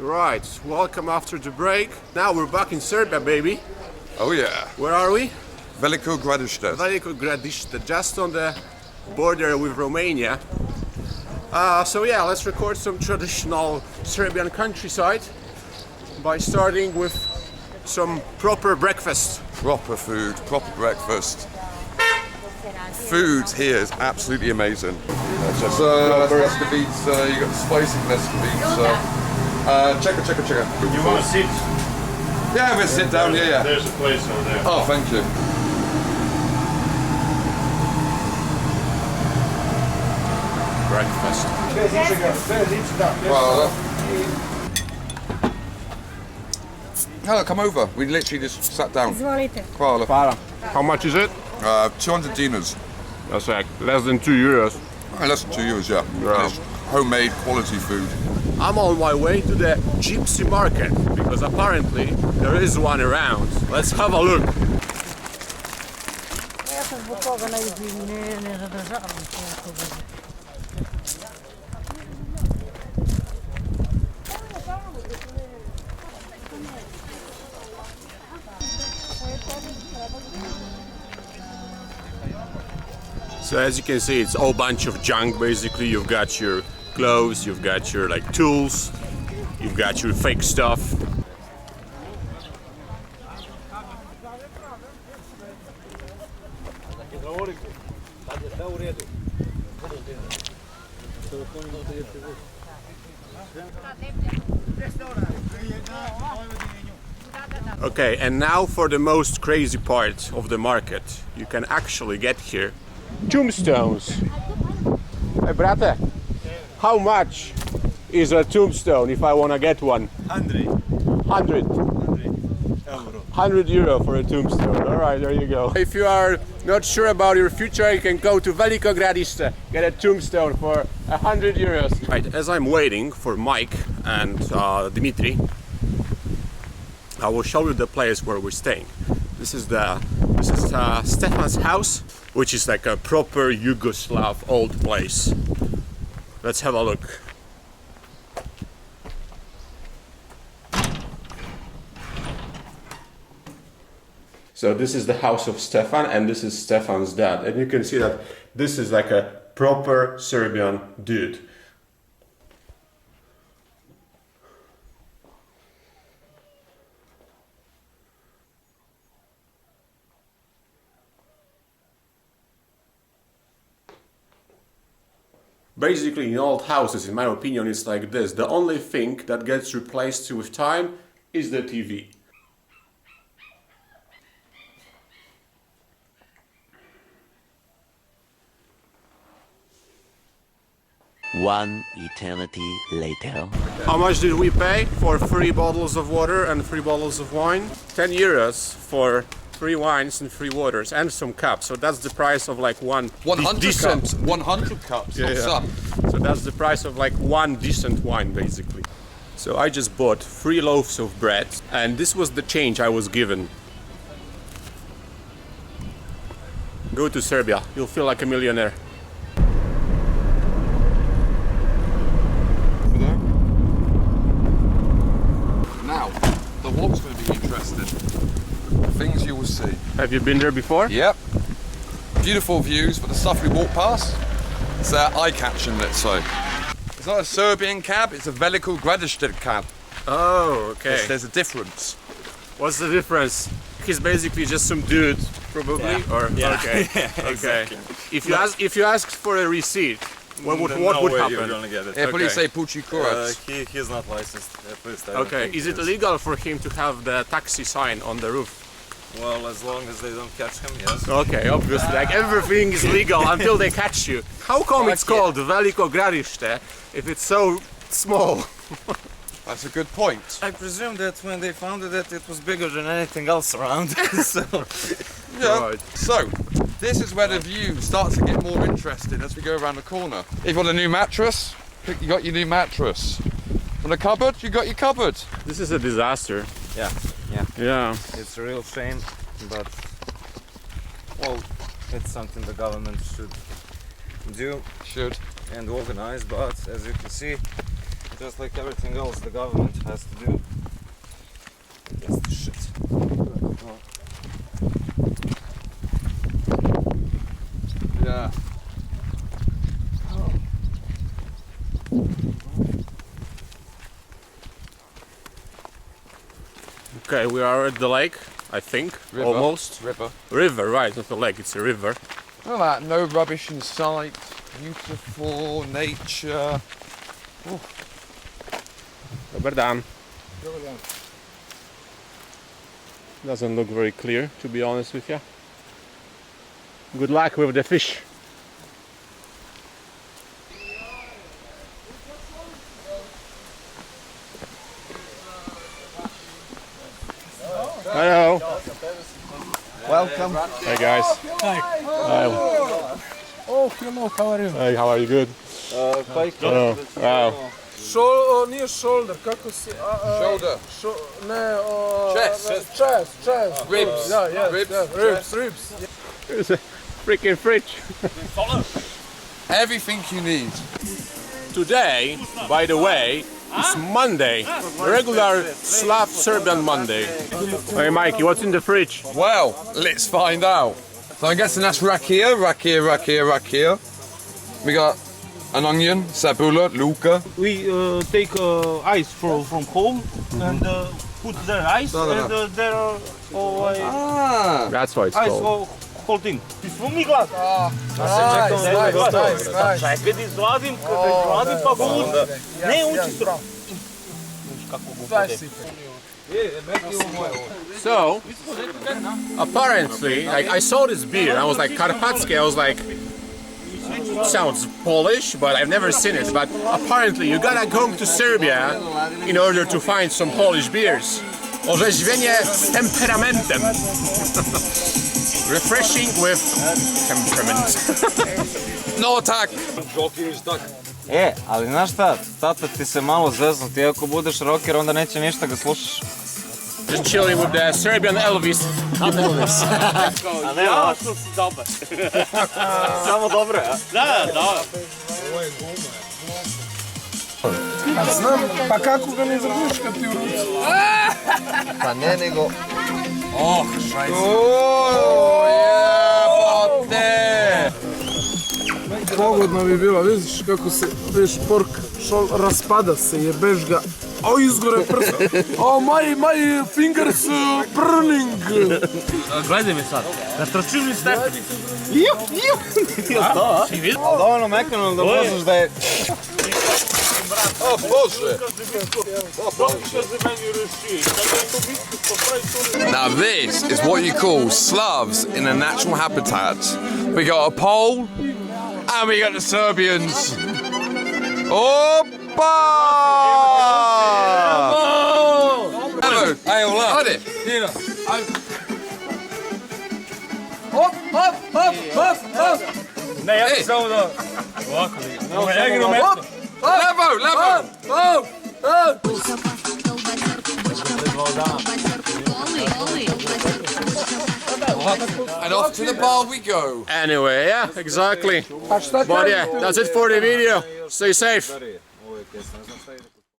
Right, welcome after the break. Now we're back in Serbia, baby. Oh yeah. Where are we? Veliko Gradište. Veliko Gradište, just on the border with Romania. So yeah, let's record some traditional Serbian countryside by starting with some proper breakfast. Proper food, proper breakfast. Food here is absolutely amazing. That's the beets, you got the spicy Nesca beets. Checker. You want to sit? Yeah, we'll sit down here, yeah. There's a place over there. Oh, thank you. Breakfast. Well, hello, come over. We literally just sat down. Hvala. How much is it? 200 dinars. That's like less than €2. Less than 2 euros, yeah. Yeah. It's homemade quality food. I'm on my way to the gypsy market because apparently there is one around. Let's have a look. So as you can see, it's a whole bunch of junk basically. You've got your clothes, you've got your like tools, you've got your fake stuff. Okay, and now for the most crazy part of the market. You can actually get here tombstones. Hey brate, how much is a tombstone if I want to get one? 100 euro for a tombstone. Alright, there you go. If you are not sure about your future, you can go to Veliko Gradište, get a tombstone for 100 euros. Right, as I'm waiting for Mike and Dimitri, I will show you the place where we're staying. This is Stefan's house, which is like a proper Yugoslav old place. Let's have a look. So this is the house of Stefan, and this is Stefan's dad. And you can see that this is like a proper Serbian dude. Basically, in old houses, in my opinion, it's like this. The only thing that gets replaced with time is the TV. One eternity later. How much did we pay for 3 bottles of water and 3 bottles of wine? 10 euros for 3 wines and 3 waters and some cups. So that's the price of like 100 decent cups. 100 cups. Yeah, not yeah. some. So that's the price of like 1 decent wine basically. So I just bought 3 loaves of bread and this was the change I was given. Go to Serbia, you'll feel like a millionaire. Now, the vlog's going to be interesting. The things you will see. Have you been there before? Yep. Beautiful views, but the stuff we walk past, it's eye-catching, let's say. It's not a Serbian cab, it's a Veliko Gradište cab. Oh, okay. There's a difference. What's the difference? He's basically just some dude, probably, Yeah. or Yeah. okay, Yeah, okay. exactly. If you asked for a receipt, what would no way happen? you're gonna get it. Yeah, police Okay. say Pucci Kurac. He's not licensed, at least I don't Okay, think is he it illegal for him to have the taxi sign on the roof? Well, as long as they don't catch him, yes. Okay, obviously, like everything is legal until they catch you. How come it's called Veliko Gradište if it's so small? That's a good point. I presume that when they founded it, it was bigger than anything else around. So, Yeah. Right. So, this is where the view starts to get more interesting as we go around the corner. You've got a new mattress, you got your new mattress. On a cupboard, you got your cupboard. This is a disaster. yeah, Yeah. it's a real shame, but well, it's something the government should do Should. and organize. But as you can see, Just like everything else the government has to do. That's the shit. Yeah. Okay, we are at the lake, I think. River. Almost. River. River, right, not a lake, it's a river. Look at that, no rubbish in sight, beautiful nature. Dobar dan. Doesn't look very clear, to be honest with you. Good luck with the fish. Hello. Welcome. Hey guys. Hi. Hi. Oh, hello, how are you? Hey, how are you? Good. Oh, wow. Nije shoulder, kako si... Shoulder. Chest. Ribs. Yeah, yes, Ribs. yes. Ribs. It's a freaking fridge. Everything you need. Today, by the way, is Monday. Regular Slav Serbian Monday. Hey Mikey, what's in the fridge? Well, let's find out. So I'm guessing that's Rakija. We got an onion, sabula, luka. We take ice from home and put there ice and there are That's why it's ice called. whole thing. Smo mi glas. Nice. Čekaj da izvadim, kada izvadim pa bud. Ne, uči to. Kako go So, apparently, like, I saw this beer, I was like, Karpatski, I was like, sounds Polish, but I've never seen it. But apparently, you gotta go to Serbia in order to find some Polish beers. Orzeźwienie z temperamentem. Refreshing with temperament. No attack. Ali znaš šta, tata ti se malo zeznu, ti ako budeš rocker onda neće ništa ga slušaš. Just chilling with the Serbian Elvis. A ne, ovo što si dobar. Samo dobro, a? Da. Znam, pa kako ga ne zabuš kad ti u ruci? Pa ne, nego... Pogodno bi bilo, vidiš kako se, vidiš, pork raspada se, jebeš ga. O, izgore prsa. O, my fingers burning. Gledaj me sad, da trčim li ste? Ali dovoljno mekano da možeš da je... O Bože! Now this is what you call Slavs in a natural habitat. We got a Pole and we got the Serbians. Opa! Hello. Hey, hola. Hadi. Hop. Ne, ja ti samo da... Ovako da... Levo! And off to the bar we go. Anyway, yeah, exactly. But yeah, that's it for the video. Stay safe.